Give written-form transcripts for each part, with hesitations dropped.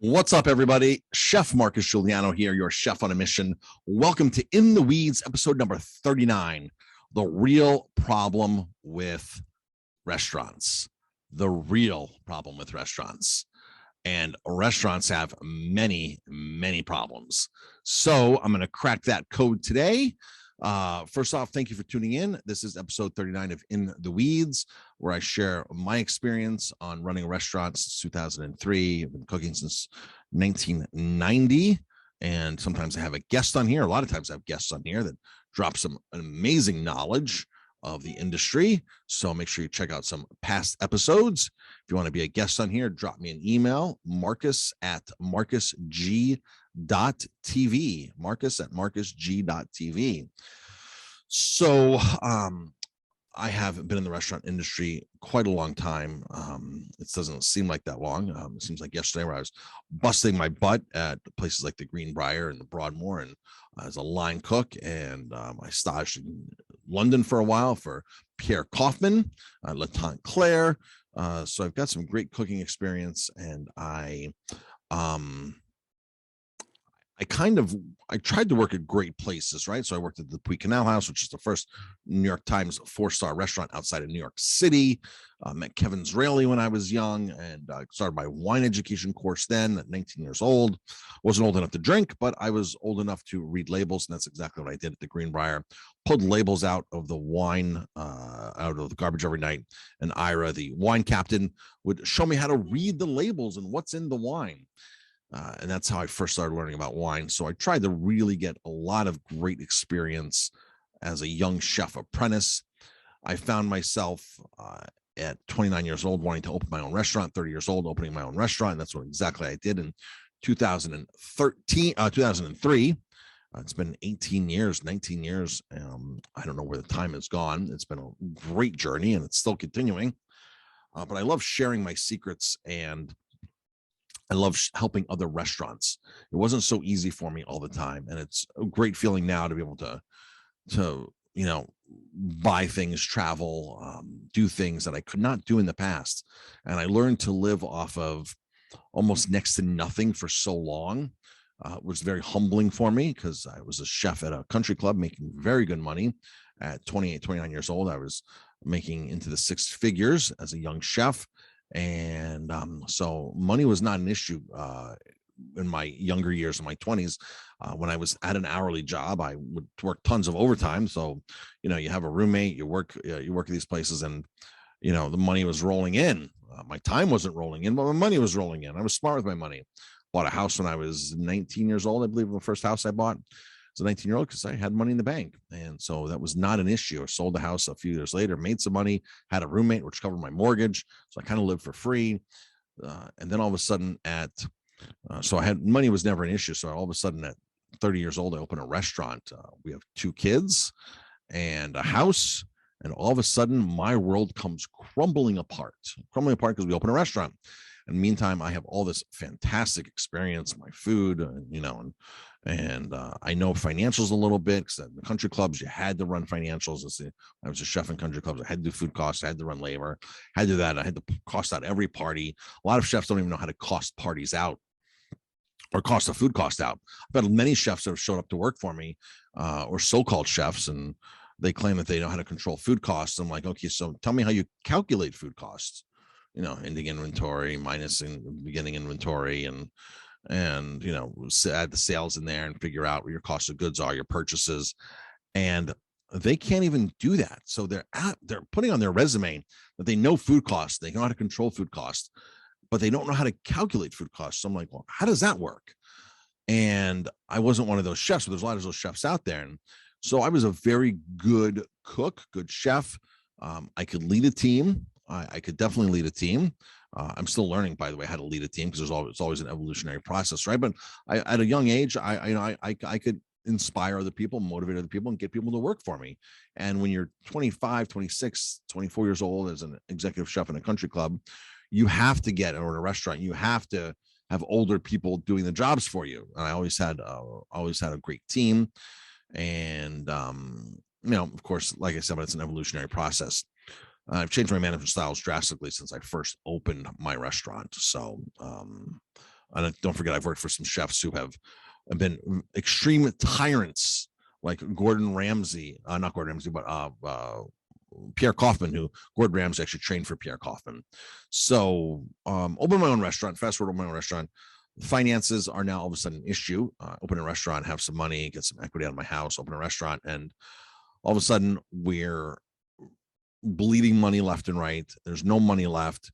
What's up, everybody? Chef Marcus Guiliano here, your chef on a mission. Welcome to In the Weeds, episode number 39, the real problem with restaurants. The real problem with restaurants. And restaurants have many, many problems. So I'm going to crack that code today. First off, thank you for tuning in. This is episode 39 of In the Weeds, where I share my experience on running a restaurant since 2003. I've been cooking since 1990. And sometimes I have a guest on here. A lot of times I have guests on here that drop some amazing knowledge of the industry. So make sure you check out some past episodes. If you want to be a guest on here, drop me an email, marcus@marcusg.tv, marcus@marcusg.tv. So I have been in the restaurant industry quite a long time. It doesn't seem like that long. It seems like yesterday where I was busting my butt at places like the Greenbrier and the Broadmoor, and as a line cook, and I staged in London for a while for Pierre Kaufman, La Tante Claire. So I've got some great cooking experience, and I tried to work at great places, right? So I worked at the Puy Canal House, which is the first New York Times 4-star restaurant outside of New York City. Met Kevin Zraeli when I was young, and started my wine education course then at 19 years old. Wasn't old enough to drink, but I was old enough to read labels, and that's exactly what I did at the Greenbrier. Pulled labels out of the wine, out of the garbage every night, and Ira, the wine captain, would show me how to read the labels and what's in the wine. And that's how I first started learning about wine. So I tried to really get a lot of great experience as a young chef apprentice. I found myself at 29 years old wanting to open my own restaurant, 30 years old opening my own restaurant. And that's what exactly I did in 2003. It's been 18 years, 19 years. I don't know where the time has gone. It's been a great journey, and it's still continuing. But I love sharing my secrets, and I love helping other restaurants. It wasn't so easy for me all the time, and it's a great feeling now to be able to buy things, travel, do things that I could not do in the past. And I learned to live off of almost next to nothing for so long. It was very humbling for me because I was a chef at a country club making very good money. At 28, 29 years old, I was making into the six figures as a young chef. And so money was not an issue in my younger years, in my 20s. When I was at an hourly job, I would work tons of overtime. So, you have a roommate, you work at these places, and, the money was rolling in. My time wasn't rolling in, but my money was rolling in. I was smart with my money. Bought a house when I was 19 years old. I believe the first house I bought as a 19-year-old because I had money in the bank. And so that was not an issue. I sold the house a few years later, made some money, had a roommate, which covered my mortgage. So I kind of lived for free. And then all of a sudden so I had money was never an issue. So all of a sudden at 30 years old, I opened a restaurant. We have 2 kids and a house. And all of a sudden my world comes crumbling apart because we open a restaurant. And meantime, I have all this fantastic experience, my food, and I know financials a little bit because at the country clubs, you had to run financials. I was a chef in country clubs. I had to do food costs. I had to run labor. I had to do that. I had to cost out every party. A lot of chefs don't even know how to cost parties out or cost a food cost out. I've had many chefs that have showed up to work for me or so-called chefs, and they claim that they know how to control food costs. I'm like, okay, so tell me how you calculate food costs. Ending inventory, minus in beginning inventory, and add the sales in there and figure out what your cost of goods are, your purchases. And they can't even do that. So they're putting on their resume that they know food costs, they know how to control food costs, but they don't know how to calculate food costs. So I'm like, well, how does that work? And I wasn't one of those chefs, but there's a lot of those chefs out there. And so I was a very good cook, good chef. I could lead a team. I could definitely lead a team. I'm still learning, by the way, how to lead a team because it's always an evolutionary process, right? But at a young age, I could inspire other people, motivate other people, and get people to work for me. And when you're 25, 26, 24 years old as an executive chef in a country club, you have to or in a restaurant, you have to have older people doing the jobs for you. And I always had a great team. And, of course, like I said, but it's an evolutionary process. I've changed my management styles drastically since I first opened my restaurant. So And don't forget, I've worked for some chefs who have been extreme tyrants, like Gordon Ramsay, not Gordon Ramsay, but Pierre Kaufman, who Gordon Ramsay actually trained for Pierre Kaufman. So open my own restaurant, fast forward, open my own restaurant. Finances are now all of a sudden an issue. Open a restaurant, have some money, get some equity out of my house, open a restaurant, and all of a sudden we're bleeding money left and right. There's no money left.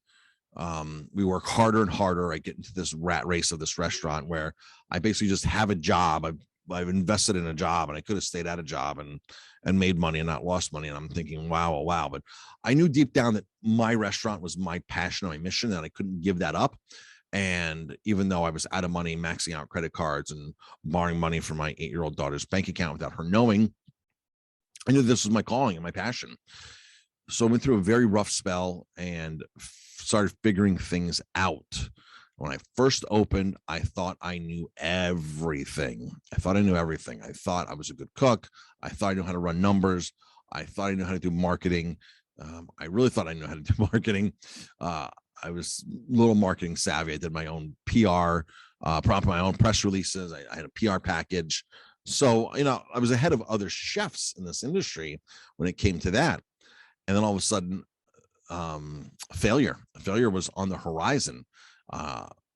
We work harder and harder. I get into this rat race of this restaurant where I basically just have a job. I've invested in a job, and I could have stayed at a job and made money and not lost money. And I'm thinking, wow, oh, wow. But I knew deep down that my restaurant was my passion, my mission, and I couldn't give that up. And even though I was out of money, maxing out credit cards and borrowing money from my 8-year-old daughter's bank account without her knowing, I knew this was my calling and my passion. So I went through a very rough spell and started figuring things out. When I first opened, I thought I knew everything. I thought I was a good cook. I thought I knew how to run numbers. I thought I knew how to do marketing. I really thought I knew how to do marketing. I was a little marketing savvy. I did my own PR, prompted my own press releases. I had a PR package. So, I was ahead of other chefs in this industry when it came to that. And then all of a sudden, failure was on the horizon.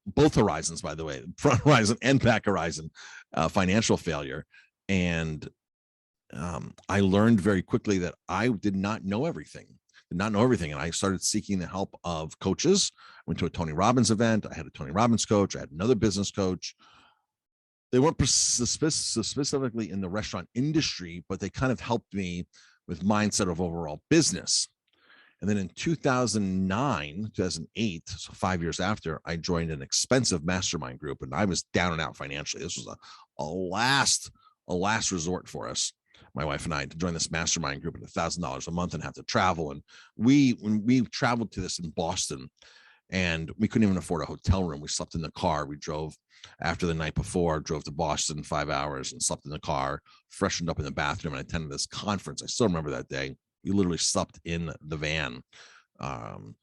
Both horizons, by the way, front horizon and back horizon, financial failure. And I learned very quickly that I did not know everything. And I started seeking the help of coaches. I went to a Tony Robbins event. I had a Tony Robbins coach. I had another business coach. They weren't specifically in the restaurant industry, but they kind of helped me with mindset of overall business. And then in 2009, 2008, so 5 years after, I joined an expensive mastermind group, and I was down and out financially. This was a last resort for us, my wife and I, to join this mastermind group at $1,000 a month and have to travel. And when we traveled to this in Boston, and we couldn't even afford a hotel room. We slept in the car. We drove after the night before, drove to Boston 5 hours and slept in the car, freshened up in the bathroom, and attended this conference. I still remember that day. We literally slept in the van and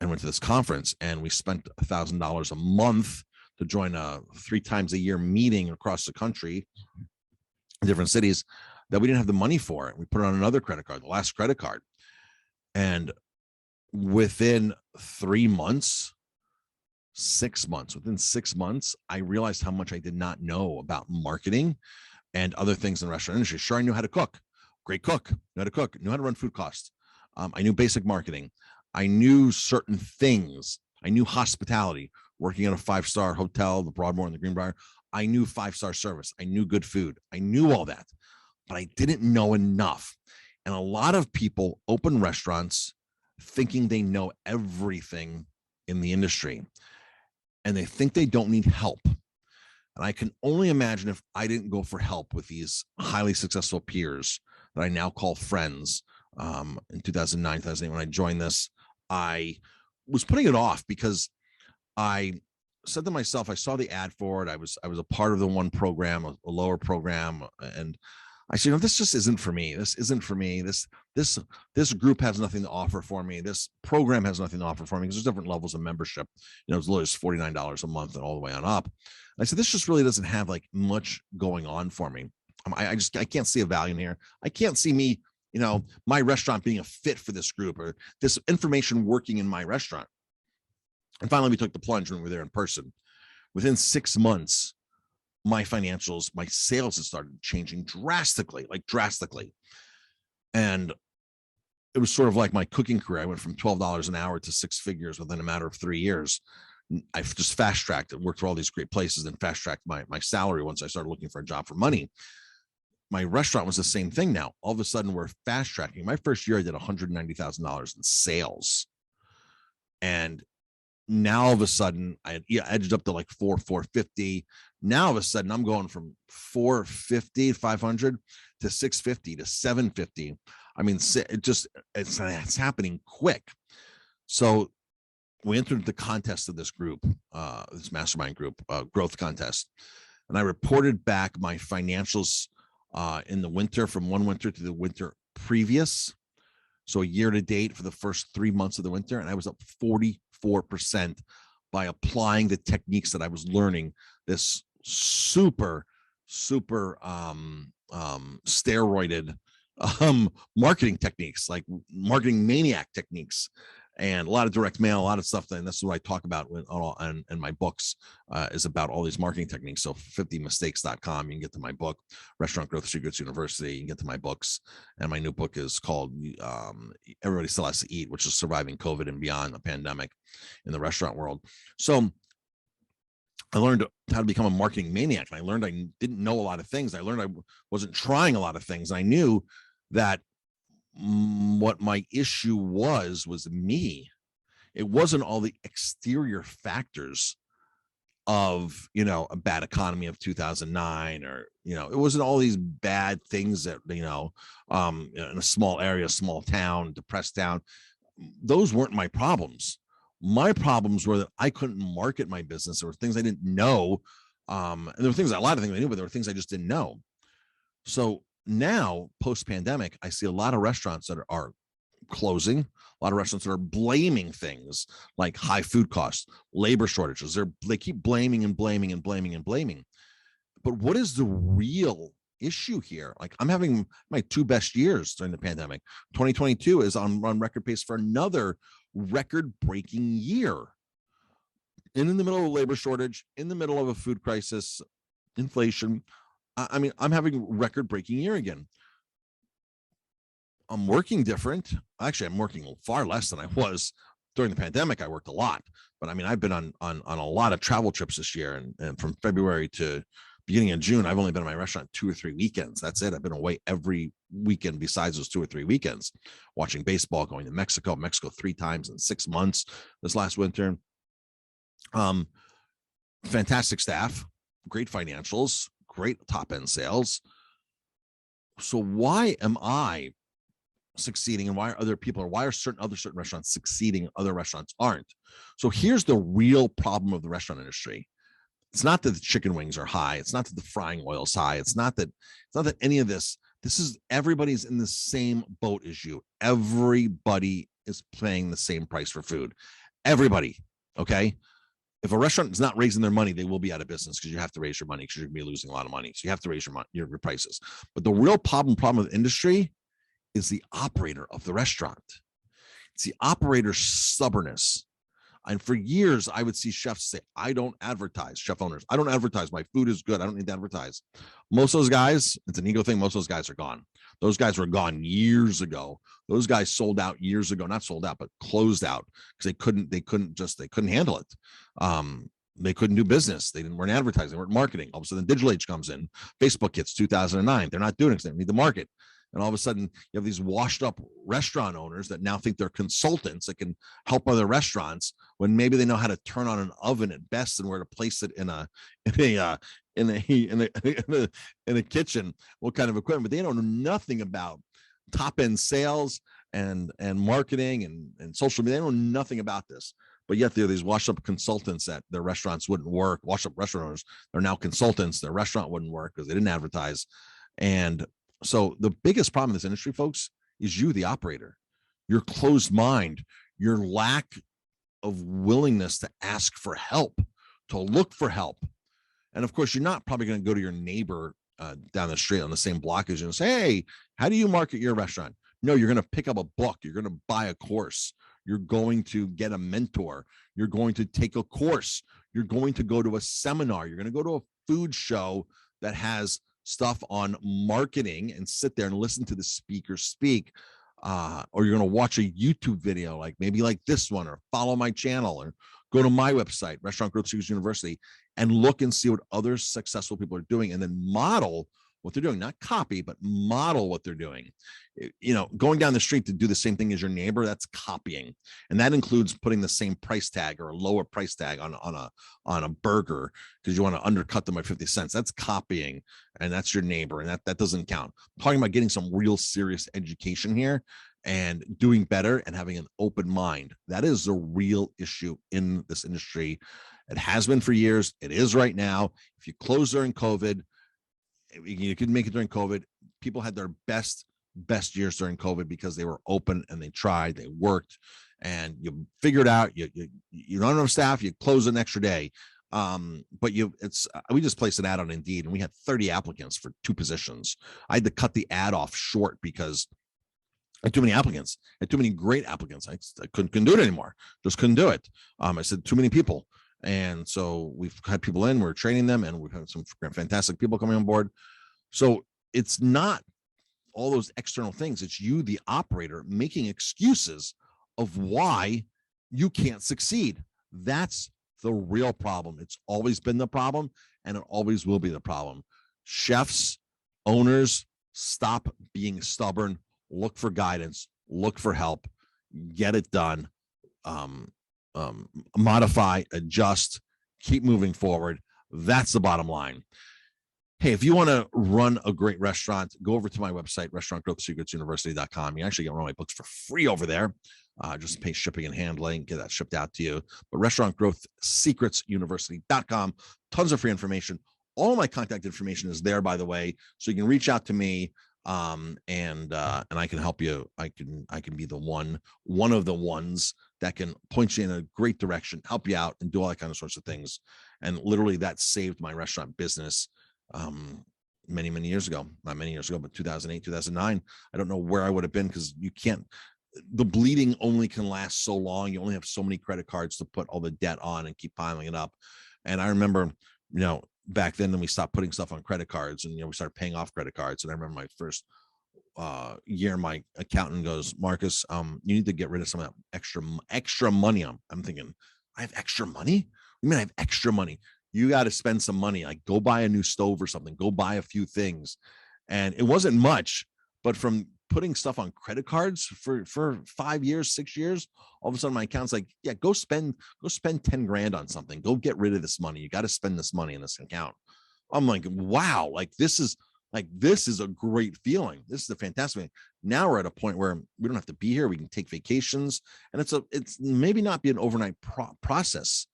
went to this conference, and we spent $1,000 a month to join a 3 times a year meeting across the country in different cities that we didn't have the money for. We put it on another credit card, the last credit card. And within 6 months, I realized how much I did not know about marketing and other things in the restaurant industry. Sure, I knew how to cook. Great cook. Knew how to run food costs. I knew basic marketing. I knew certain things. I knew hospitality, working at a 5-star hotel, the Broadmoor and the Greenbrier. I knew 5-star service. I knew good food. I knew all that, but I didn't know enough. And a lot of people open restaurants thinking they know everything in the industry, and they think they don't need help. And I can only imagine if I didn't go for help with these highly successful peers that I now call friends. In 2009, 2008, when I joined this, I was putting it off because I said to myself, I saw the ad for it. I was a part of the one program, a lower program, and I said, this just isn't for me. This isn't for me. This group has nothing to offer for me. This program has nothing to offer for me, because there's different levels of membership. As low as $49 a month and all the way on up. And I said, this just really doesn't have like much going on for me. I can't see a value in here. I can't see me, my restaurant being a fit for this group, or this information working in my restaurant. And finally, we took the plunge when we were there in person. Within 6 months, my financials, my sales had started changing drastically. And it was sort of like my cooking career. I went from $12 an hour to 6 figures within a matter of 3 years. I've just fast tracked it, worked for all these great places, and fast tracked my salary once I started looking for a job for money. My restaurant was the same thing now. All of a sudden, we're fast tracking. My first year, I did $190,000 in sales. And now all of a sudden, I edged up to like 450. Now all of a sudden, I'm going from 450, 500 to 650 to 750. I mean, it's happening quick. So we entered the contest of this group, this mastermind group, growth contest. And I reported back my financials in the winter, from one winter to the winter previous. So a year to date for the first 3 months of the winter. And I was up 44% by applying the techniques that I was learning, this super steroided marketing techniques, like marketing maniac techniques, and a lot of direct mail, a lot of stuff. And that's what I talk about and my books is about all these marketing techniques. So 50mistakes.com, you can get to my book. Restaurant Growth Secrets University, you can get to my books. And my new book is called Everybody Still Has to Eat, which is surviving COVID and beyond the pandemic in the restaurant world. So I learned how to become a marketing maniac. And I learned I didn't know a lot of things. I learned I wasn't trying a lot of things. And I knew that what my issue was me. It wasn't all the exterior factors of, a bad economy of 2009, or, it wasn't all these bad things that, in a small area, small town, depressed town. Those weren't my problems. My problems were that I couldn't market my business. There were things I didn't know. And there were a lot of things I knew, but there were things I just didn't know. So now, post-pandemic, I see a lot of restaurants that are closing, a lot of restaurants that are blaming things like high food costs, labor shortages. They keep blaming and blaming and blaming and blaming. But what is the real issue here? Like, I'm having my 2 best years during the pandemic. 2022 is on record pace for another record-breaking year. And in the middle of a labor shortage, in the middle of a food crisis, inflation, I mean, I'm having record-breaking year again. I'm working different. Actually, I'm working far less than I was during the pandemic. I worked a lot, but I mean, I've been on a lot of travel trips this year, and from February to beginning of June, I've only been in my restaurant 2 or 3 weekends. That's it. I've been away every weekend besides those 2 or 3 weekends, watching baseball, going to Mexico 3 times in 6 months this last winter. Fantastic staff, great financials, great top end sales. So why am I succeeding, and why are certain restaurants succeeding, other restaurants aren't? So here's the real problem of the restaurant industry. It's not that the chicken wings are high. It's not that the frying oil is high. It's not that any of this. This is, everybody's in the same boat as you. Everybody is paying the same price for food. Everybody. Okay. If a restaurant is not raising their money, they will be out of business, because you have to raise your money, because you're going to be losing a lot of money. So you have to raise your prices. But the real problem with the industry is the operator of the restaurant. It's the operator's stubbornness. And for years, I would see chefs say, I don't advertise, chef owners, I don't advertise. My food is good. I don't need to advertise. Most of those guys, it's an ego thing. Most of those guys are gone. Those guys were gone years ago. Those guys sold out years ago, not sold out, but closed out, because they couldn't handle it. They couldn't do business. They weren't advertising, they weren't marketing. All of a sudden, digital age comes in. Facebook hits 2009. They're not doing it because they don't need the market. And all of a sudden, you have these washed up restaurant owners that now think they're consultants that can help other restaurants, when maybe they know how to turn on an oven at best and where to place it in a kitchen, what kind of equipment. But they don't know nothing about top end sales and marketing and social media. They know nothing about this. But yet there are these washed up consultants that their restaurants wouldn't work. Washed up restaurant owners, they're now consultants. Their restaurant wouldn't work because they didn't advertise. And so the biggest problem in this industry, folks, is you, the operator, your closed mind, your lack of willingness to ask for help, to look for help. And of course, you're not probably going to go to your neighbor down the street on the same block as you and say, hey, how do you market your restaurant? No, you're going to pick up a book. You're going to buy a course. You're going to get a mentor. You're going to take a course. You're going to go to a seminar. You're going to go to a food show that has stuff on marketing and sit there and listen to the speaker speak. Or you're going to watch a YouTube video, like maybe like this one, or follow my channel, or go to my website, Restaurant Growth Secrets University, and look and see what other successful people are doing, and then model what they're doing, not copy, but model what they're doing. Going down the street to do the same thing as your neighbor, that's copying. And that includes putting the same price tag or a lower price tag on a burger because you want to undercut them by 50 cents. That's copying, and that's your neighbor, and that doesn't count. I'm talking about getting some real serious education here and doing better and having an open mind. That is the real issue in this industry. It has been for years. It is right now. If you close during COVID, you couldn't make it during COVID. People had their best best years during COVID because they were open and they tried, they worked, and you figured out you don't have enough staff, you close an extra day. But we just placed an ad on Indeed and we had 30 applicants for 2 positions. I had to cut the ad off short because I had too many applicants. I had too many great applicants. I couldn't do it anymore. Just couldn't do it. I said too many people. And so we've had people in, we're training them, and we've had some fantastic people coming on board. So it's not all those external things. It's you, the operator, making excuses of why you can't succeed. That's the real problem. It's always been the problem, and it always will be the problem. Chefs, owners, stop being stubborn. Look for guidance. Look for help. Get it done. Modify, adjust, keep moving forward. That's the bottom line. Hey, if you want to run a great restaurant, go over to my website, restaurantgrowthsecretsuniversity.com. You actually get one of my books for free over there. Just pay shipping and handling, get that shipped out to you. But restaurantgrowthsecretsuniversity.com, tons of free information. All my contact information is there, by the way, so you can reach out to me, and I can help you. I can be the one of the ones that can point you in a great direction, help you out, and do all that kind of sorts of things. And literally, that saved my restaurant business many years ago. Not many years ago, but 2008, 2009. I don't know where I would have been, because you can't. The bleeding only can last so long. You only have so many credit cards to put all the debt on and keep piling it up. And I remember, back then we stopped putting stuff on credit cards, and we started paying off credit cards. And I remember my first year, my accountant goes, Marcus, you need to get rid of some of that extra money. I'm thinking, I have extra money? You mean I have extra money? You got to spend some money, like go buy a new stove or something, go buy a few things. And it wasn't much, but from putting stuff on credit cards for 5 years, 6 years, all of a sudden my account's like, yeah, go spend 10 grand on something. Go get rid of this money. You got to spend this money in this account. I'm like, wow, this is a great feeling. This is a fantastic thing. Now we're at a point where we don't have to be here. We can take vacations, and it's maybe not be an overnight process.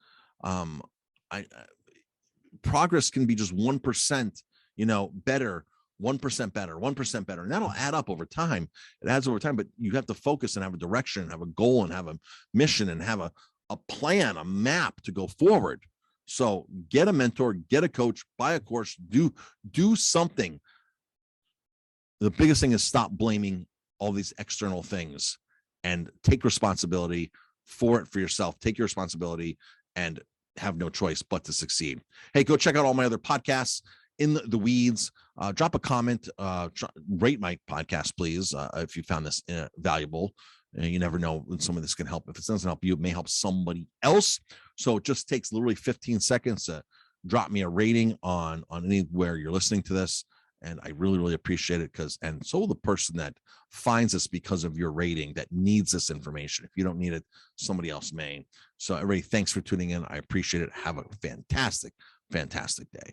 Progress can be just 1%, better, 1% better, 1% better. And that'll add up over time. It adds over time, but you have to focus and have a direction and have a goal and have a mission and have a plan, a map to go forward. So get a mentor, get a coach, buy a course, do something. The biggest thing is stop blaming all these external things and take responsibility for it for yourself. Take your responsibility and have no choice but to succeed. Hey, go check out all my other podcasts, In the Weeds. Drop a comment, rate my podcast, please, if you found this valuable. You never know when some of this can help. If it doesn't help you, it may help somebody else. So it just takes literally 15 seconds to drop me a rating on anywhere you're listening to this. And I really appreciate it, and so will the person that finds this because of your rating, that needs this information. If you don't need it, somebody else may. So everybody, thanks for tuning in. I appreciate it. Have a fantastic day.